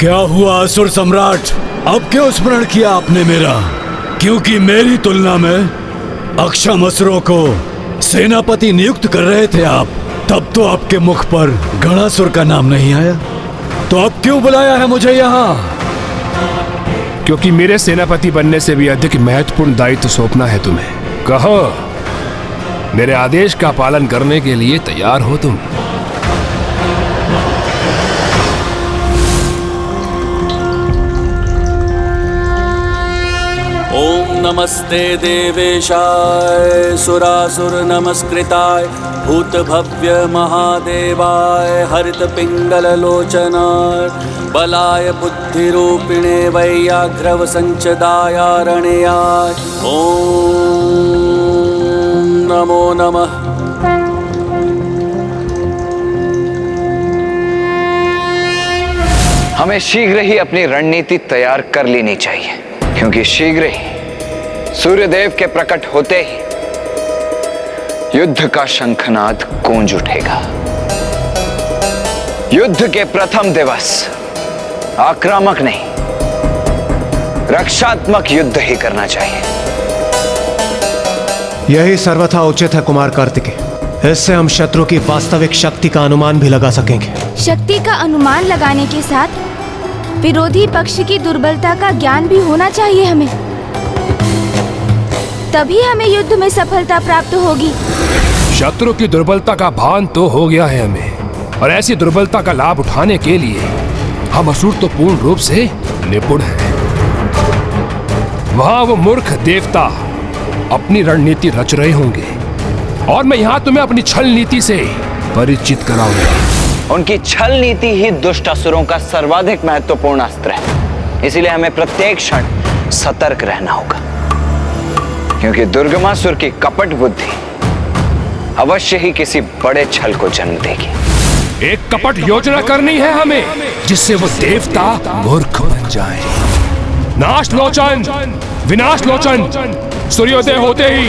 क्या हुआ असुर सम्राट? अब क्यों स्मरण किया आपने मेरा? क्योंकि मेरी तुलना में अक्षम असुरों को सेनापति नियुक्त कर रहे थे आप, तब तो आपके मुख पर गणासुर का नाम नहीं आया। तो अब क्यों बुलाया है मुझे यहाँ? क्योंकि मेरे सेनापति बनने से भी अधिक महत्वपूर्ण दायित्व सौंपना है तुम्हें। कहो, मेरे आदेश का पालन करने के लिए तैयार हो तुम? ओम नमस्ते देवेशाय सुरासुर नमस्कृताय भूत भव्य महादेवाय हरित पिंगल लोचनाय बलाय बुद्धिरूपिणे वैयाघ्रव संचदाय रणयाय ओम नमो नमः। हमें शीघ्र ही अपनी रणनीति तैयार कर लेनी चाहिए, क्योंकि शीघ्र ही सूर्यदेव के प्रकट होते ही युद्ध का शंखनाद गूंज उठेगा। युद्ध के प्रथम दिवस आक्रामक नहीं, रक्षात्मक युद्ध ही करना चाहिए। यही सर्वथा उचित है कुमार कार्तिकेय। इससे हम शत्रु की वास्तविक शक्ति का अनुमान भी लगा सकेंगे। शक्ति का अनुमान लगाने के साथ विरोधी पक्ष की दुर्बलता का ज्ञान भी होना चाहिए हमें, तभी हमें युद्ध में सफलता प्राप्त होगी। शत्रु की दुर्बलता का भान तो हो गया है हमें, और ऐसी दुर्बलता का लाभ उठाने के लिए हम असुर तो पूर्ण रूप से निपुण हैं। वहां वो मूर्ख देवता अपनी रणनीति रच रहे होंगे, और मैं यहाँ तुम्हें अपनी छल नीति से परिचित कराऊंगा। उनकी छल नीति ही दुष्ट असुरों का सर्वाधिक महत्वपूर्ण अस्त्र है। इसीलिए हमें प्रत्येक क्षण सतर्क रहना होगा, क्योंकि दुर्गमासुर की कपट बुद्धि अवश्य ही किसी बड़े छल को जन्म देगी। एक कपट योजना करनी है हमें, जिससे वो देवता मूर्ख बन जाए। नाश लोचन, विनाश लोचन, सूर्योदय होते ही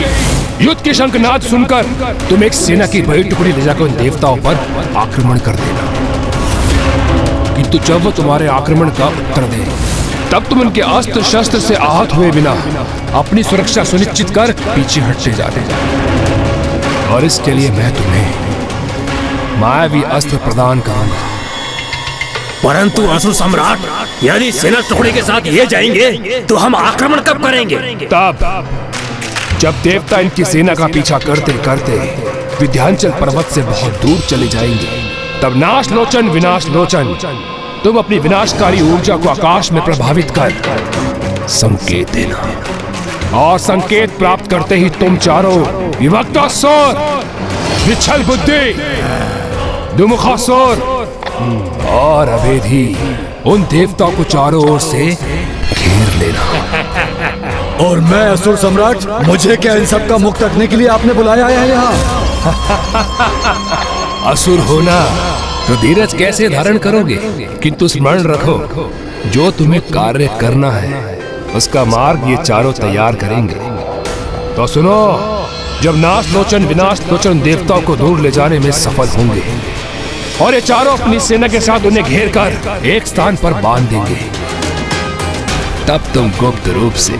युद्ध के शंखनाद सुनकर तुम एक सेना की बड़ी टुकड़ी ले जाकर उन देवताओं पर आक्रमण कर देना। किंतु जब वो तुम्हारे आक्रमण का उत्तर दे, तब तुम उनके अस्त्र शस्त्र से आहत हुए बिना अपनी सुरक्षा सुनिश्चित कर पीछे हटते जाते। और इसके लिए मैं तुम्हें मायावी अस्त्र प्रदान करूंगा। परंतु असुर सम्राट, यदि सेना टुकड़ी के साथ ये जाएंगे तो हम आक्रमण कब करेंगे? तब जब देवता इनकी सेना का पीछा करते करते विंध्याचल पर्वत से बहुत दूर चले जाएंगे, तब नाश लोचन, विनाश लोचन, तुम अपनी विनाशकारी ऊर्जा को आकाश में प्रभावित कर संकेत देना। और संकेत प्राप्त करते ही तुम चारों विभक्तासुर, विच्छल बुद्धि, दुमुखासुर और अभेदी उन देवताओं को चारों ओर से घेर लेना। और मैं असुर सम्राट, मुझे क्या इन सब का मुख रखने के लिए आपने बुलाया है यहाँ? असुर होना तो धीरज कैसे धारण करोगे? किंतु स्मरण रखो, जो तुम्हें कार्य करना है उसका मार्ग ये चारों तैयार करेंगे। तो सुनो, जब नाश लोचन, विनाश लोचन देवताओं को दूर ले जाने में सफल होंगे और ये चारों अपनी सेना के साथ उन्हें घेर कर एक स्थान पर बांध देंगे, तब तुम गुप्त रूप से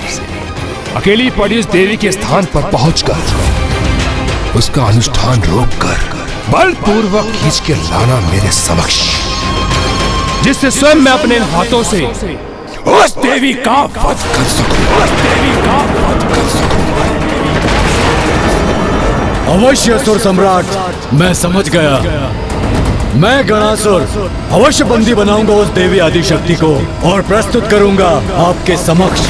अकेली पड़ी उस देवी के स्थान पर पहुंचकर उसका अनुष्ठान रोककर बलपूर्वक खींच के लाना मेरे समक्ष, जिससे स्वयं मैं अपने हाथों से उस देवी का वध कर सकूं। अवश्य असुर सम्राट, मैं समझ गया। मैं गणासुर अवश्य बंदी बनाऊंगा उस देवी आदिशक्ति को और प्रस्तुत करूंगा आपके समक्ष।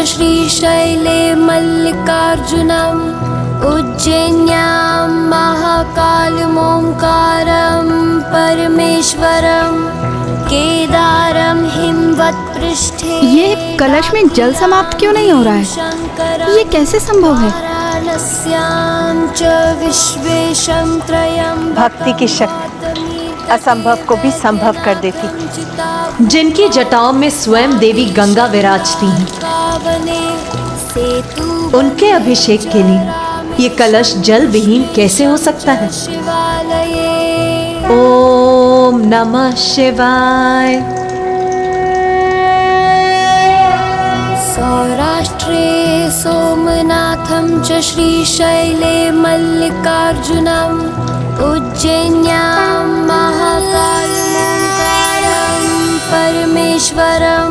श्रीशैले मल्लिकार्जुनम् उज्जैन्यां महाकालमोंकारं परमेश्वरं केदारं हिमवत् पृष्ठे। ये कलश में जल समाप्त क्यों नहीं हो रहा है? ये कैसे संभव है? वाराणस्यां च विश्वेशं त्रयं भक्ति की शक्ति असंभव को भी संभव कर देती। जिनकी जटाओं में स्वयं देवी गंगा विराजती हैं, उनके अभिषेक के लिए ये कलश जल विहीन कैसे हो सकता है? ओम नमः शिवाय। सौराष्ट्रे सोमनाथं च श्रीशैले मल्लिकार्जुनम् उज्जैन्यां महाकालम् परमेश्वरं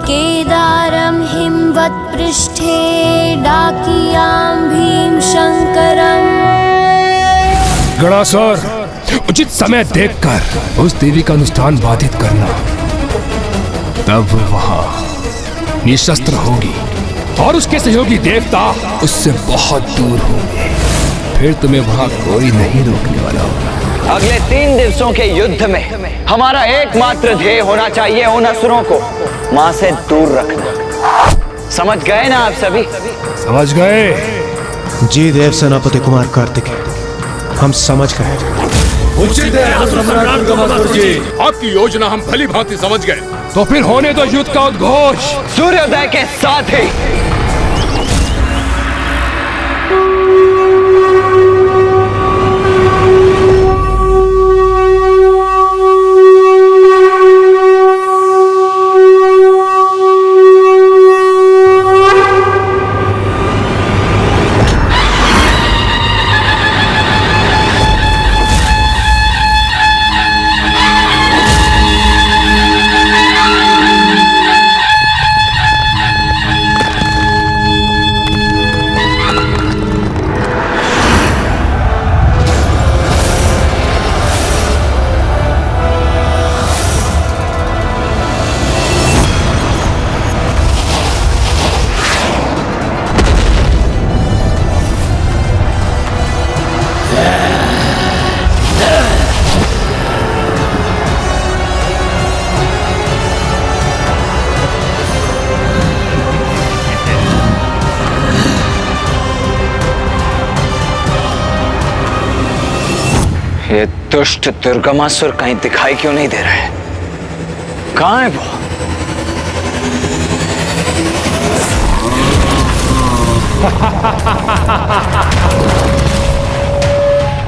केदारं हिमवत्पृष्ठे डाकियां भीमशंकरम्। गणासुर, उचित समय देखकर उस देवी का अनुष्ठान बाधित करना, तब वहां निशस्त्र होगी और उसके सहयोगी देवता उससे बहुत दूर होंगे। फिर तुम्हें वहां कोई नहीं रोकने वाला होगा। अगले 3 दिवसों के युद्ध में हमारा एकमात्र ध्येय होना चाहिए उन असुरों को मां से दूर रखना। समझ गए ना आप सभी? समझ गए? जी देव सेनापति कुमार कार्तिक, हम समझ गए। उचित है असुर सम्राट दुर्गमासुर जी, आपकी योजना हम भली भांति समझ गए। तो फिर होने दो युद्ध का उद्घोष सूर्योदय के साथ ही। ये दुष्ट दुर्गमासुर कहीं दिखाई क्यों नहीं दे रहा है? कहां है वो?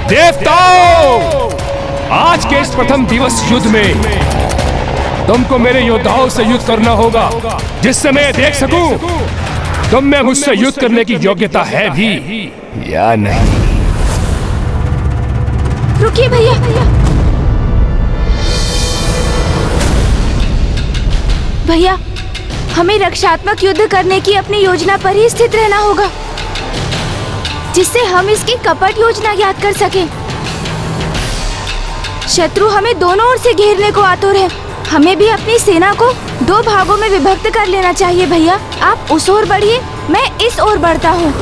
देवताओं, आज के इस प्रथम दिवस युद्ध में तुमको मेरे योद्धाओं से युद्ध करना होगा, जिससे मैं देख सकूं तुम में मुझसे युद्ध करने की योग्यता है भी या नहीं। रुकिए भैया, भैया हमें रक्षात्मक युद्ध करने की अपनी योजना पर ही स्थित रहना होगा, जिससे हम इसकी कपट योजना याद कर सकें। शत्रु हमें दोनों ओर से घेरने को आतुर है। हमें भी अपनी सेना को 2 भागों में विभक्त कर लेना चाहिए। भैया आप उस ओर बढ़िए, मैं इस ओर बढ़ता हूँ।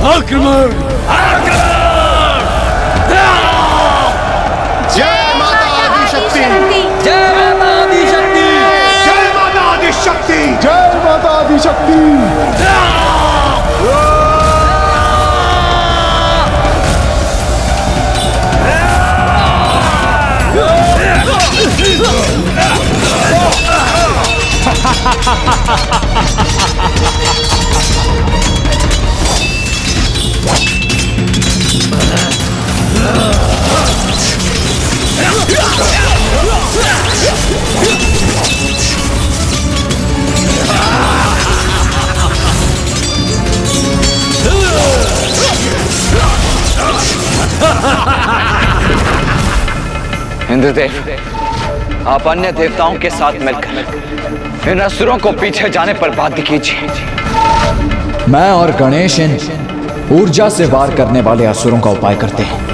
आक्रमण! जय माता आदिशक्ति! जय माता आदिशक्ति! जय माता आदिशक्ति! जय माता आदिशक्ति! इंद्रदेव, आप अन्य देवताओं के साथ मिलकर इन असुरों को पीछे जाने पर बाध्य कीजिए। मैं और गणेश इन ऊर्जा से वार करने वाले असुरों का उपाय करते हैं।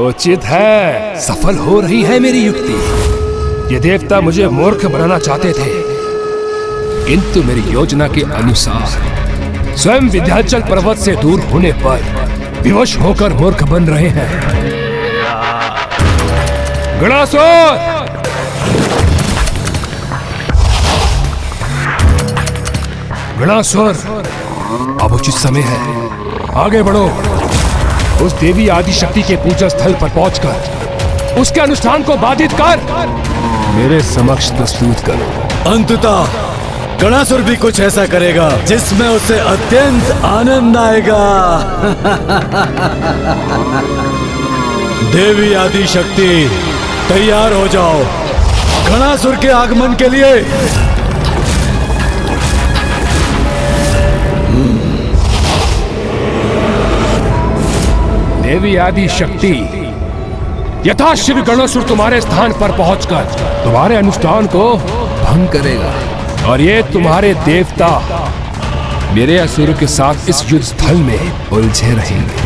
उचित है, सफल हो रही है मेरी युक्ति। ये देवता मुझे मूर्ख बनाना चाहते थे, किंतु मेरी योजना के अनुसार स्वयं विंध्याचल पर्वत से दूर होने पर विवश होकर मूर्ख बन रहे हैं। गणासुर! गणासुर, अब उचित समय है, आगे बढ़ो। उस देवी आदि शक्ति के पूजा स्थल पर पहुंचकर उसके अनुष्ठान को बाधित कर मेरे समक्ष प्रस्तुत करो। अंततः गणासुर भी कुछ ऐसा करेगा जिसमें उसे अत्यंत आनंद आएगा। देवी आदि शक्ति, तैयार हो जाओ गणासुर के आगमन के लिए। देवी आदि शक्ति, यथाशीघ्र गणासुर तुम्हारे स्थान पर पहुंचकर तुम्हारे अनुष्ठान को भंग करेगा और ये तुम्हारे देवता मेरे असुरों के साथ इस युद्ध स्थल में उलझे रहेंगे।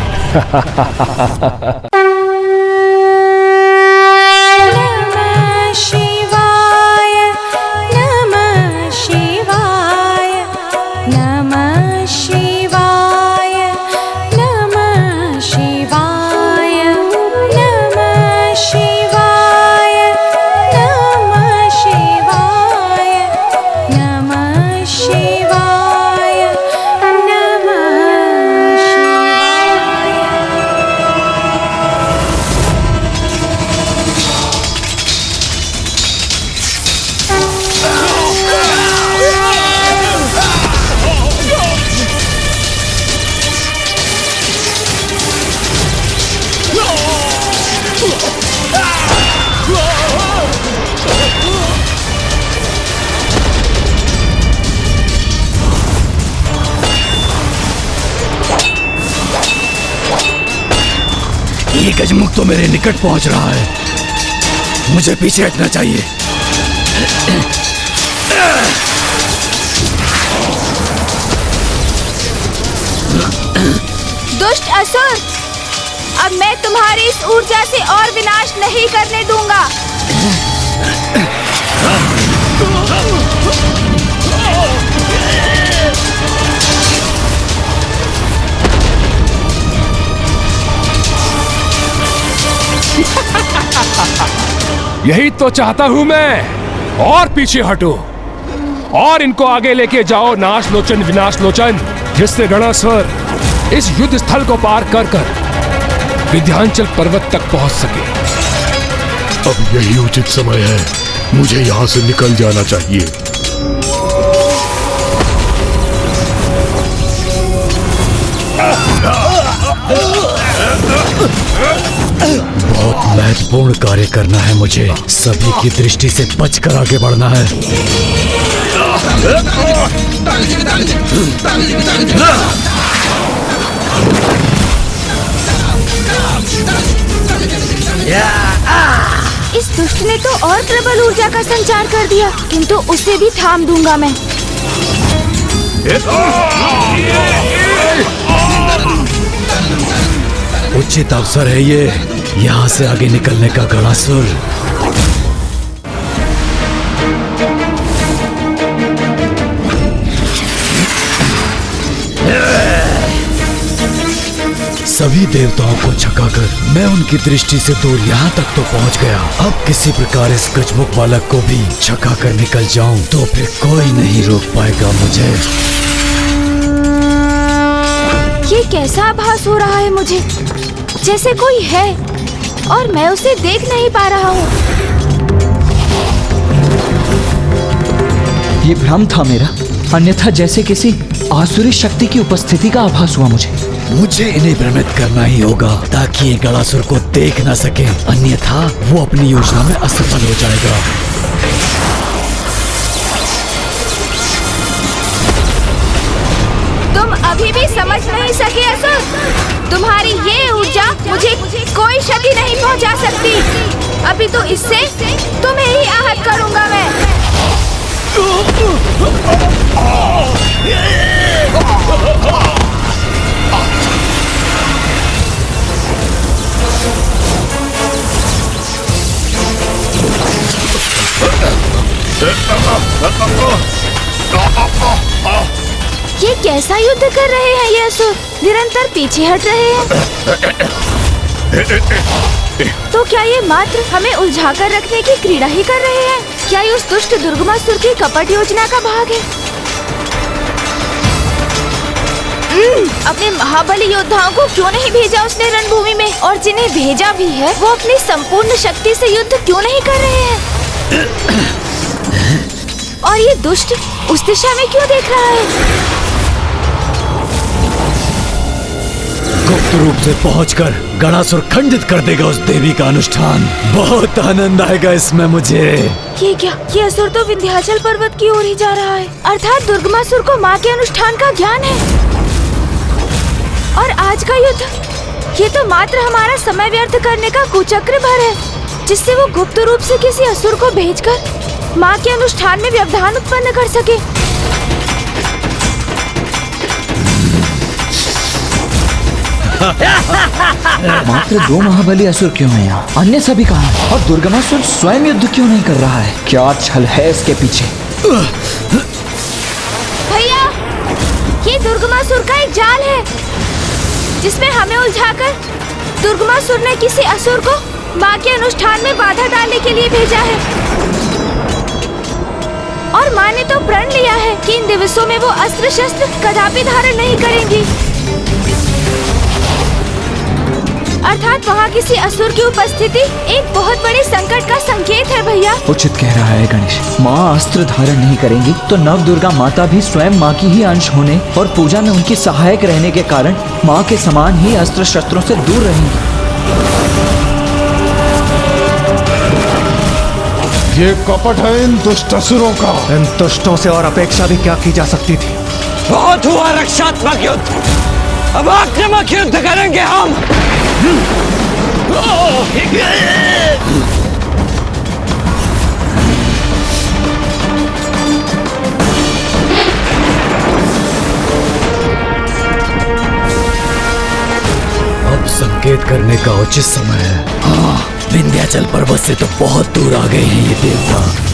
ये गजमुख तो मेरे निकट पहुंच रहा है, मुझे पीछे हटना चाहिए। दुष्ट असुर, अब मैं तुम्हारी इस ऊर्जा से और विनाश नहीं करने दूंगा। यही तो चाहता हूं मैं, और पीछे हटो और इनको आगे लेके जाओ नाश लोचन विनाश लोचन, जिससे गणासुर इस युद्ध स्थल को पार कर कर विंध्याचल पर्वत तक पहुंच सके। अब यही उचित समय है, मुझे यहाँ से निकल जाना चाहिए। बहुत महत्वपूर्ण कार्य करना है मुझे, सभी की दृष्टि से बचकर आगे बढ़ना है। इस दुष्ट ने तो और प्रबल ऊर्जा का संचार कर दिया, किंतु उसे भी थाम दूंगा मैं। उचित अवसर है ये, यहाँ से आगे निकलने का गणासुर। सभी देवताओं को छकाकर मैं उनकी दृष्टि से दूर यहाँ तक तो पहुँच गया। अब किसी प्रकार इस गजमुख बालक को भी छकाकर निकल जाऊं तो फिर कोई नहीं रोक पाएगा मुझे। ये कैसा आभास हो रहा है मुझे, जैसे कोई है और मैं उसे देख नहीं पा रहा हूँ। ये भ्रम था मेरा, अन्यथा जैसे किसी आसुरी शक्ति की उपस्थिति का आभास हुआ मुझे इन्हें भ्रमित करना ही होगा ताकि ये गणासुर को देख न सके, अन्यथा वो अपनी योजना में असफल हो जाएगा। अभी भी समझ नहीं सके असुर। तुम्हारी ये ऊर्जा मुझे कोई क्षति नहीं पहुंचा सकती। अभी तो इससे तुम्हें ही आहत करूंगा मैं। ये कैसा युद्ध कर रहे हैं ये असुर? निरंतर पीछे हट रहे हैं। तो क्या ये मात्र हमें उलझाकर रखने की क्रीड़ा ही कर रहे हैं? क्या ये उस दुष्ट दुर्गमासुर की कपट योजना का भाग है? अपने महाबली योद्धाओं को क्यों नहीं भेजा उसने रणभूमि में? और जिन्हें भेजा भी है वो अपनी संपूर्ण शक्ति से युद्ध क्यों नहीं कर रहे हैं? और ये दुष्ट उस दिशा में क्यों देख रहा है? गुप्त रूप से पहुंचकर गणासुर खंडित कर देगा उस देवी का अनुष्ठान। बहुत आनंद आएगा इसमें मुझे। ये क्या? ये असुर तो विंध्याचल पर्वत की ओर ही जा रहा है। अर्थात दुर्गमासुर को माँ के अनुष्ठान का ज्ञान है। और आज का युद्ध, ये तो मात्र हमारा समय व्यर्थ करने का कुचक्र भर है, जिससे वो गुप्त रूप से किसी असुर को भेजकर माँ के अनुष्ठान में व्यवधान उत्पन्न कर सके। मात्र 2 महाबली असुर क्यों हैं यहाँ? अन्य सभी कहाँ हैं? और दुर्गमासुर स्वयं युद्ध क्यों नहीं कर रहा है? क्या छल है इसके पीछे? भैया, ये दुर्गमासुर का एक जाल है, जिसमें हमें उलझाकर दुर्गमासुर ने किसी असुर को माँ के अनुष्ठान में बाधा डालने के लिए भेजा है। और माँ ने तो प्रण लिया है कि इन दिवसों में वो अस्त्र शस्त्र कदापि धारण नहीं करेंगी। अर्थात वहाँ किसी असुर की उपस्थिति एक बहुत बड़े संकट का संकेत है भैया। उचित कह रहा है गणेश। माँ अस्त्र धारण नहीं करेंगी तो नव दुर्गा माता भी स्वयं माँ की ही अंश होने और पूजा में उनकी सहायक रहने के कारण माँ के समान ही अस्त्र शस्त्रों से दूर रहेंगी। ये कपट है इन दुष्ट असुरों का। इन दुष्टों से और अपेक्षा भी क्या की जा सकती थी? बहुत हुआ रक्षात्मक युद्ध, अब आक्रामक युद्ध करेंगे हम। अब संकेत करने का उचित समय है। हाँ, विंध्याचल पर्वत से तो बहुत दूर आ गए हैं ये देवता।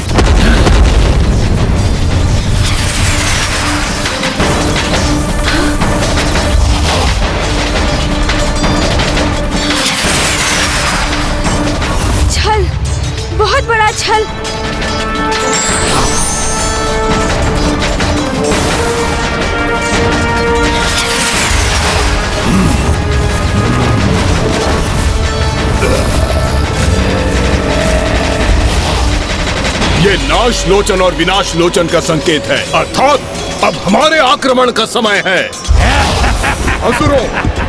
छल, बहुत बड़ा छल। ये नाश लोचन और विनाश लोचन का संकेत है, अर्थात अब हमारे आक्रमण का समय है। असुरों,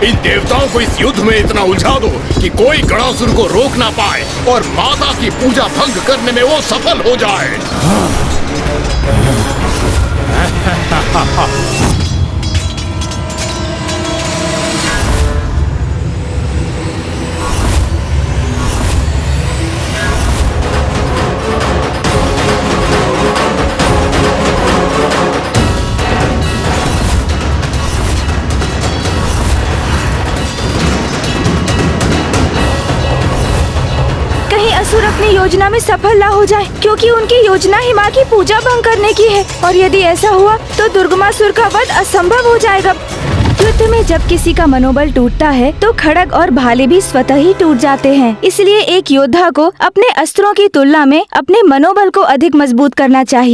इन देवताओं को इस युद्ध में इतना उलझा दो कि कोई गणासुर को रोक ना पाए और माता की पूजा भंग करने में वो सफल हो जाए। असुर अपनी योजना में सफल ना हो जाए, क्योंकि उनकी योजना ही माँ की पूजा भंग करने की है। और यदि ऐसा हुआ तो दुर्गमासुर का वध असंभव हो जाएगा। युद्ध में जब किसी का मनोबल टूटता है तो खड़ग और भाले भी स्वतः ही टूट जाते हैं। इसलिए एक योद्धा को अपने अस्त्रों की तुलना में अपने मनोबल को अधिक मजबूत करना चाहिए।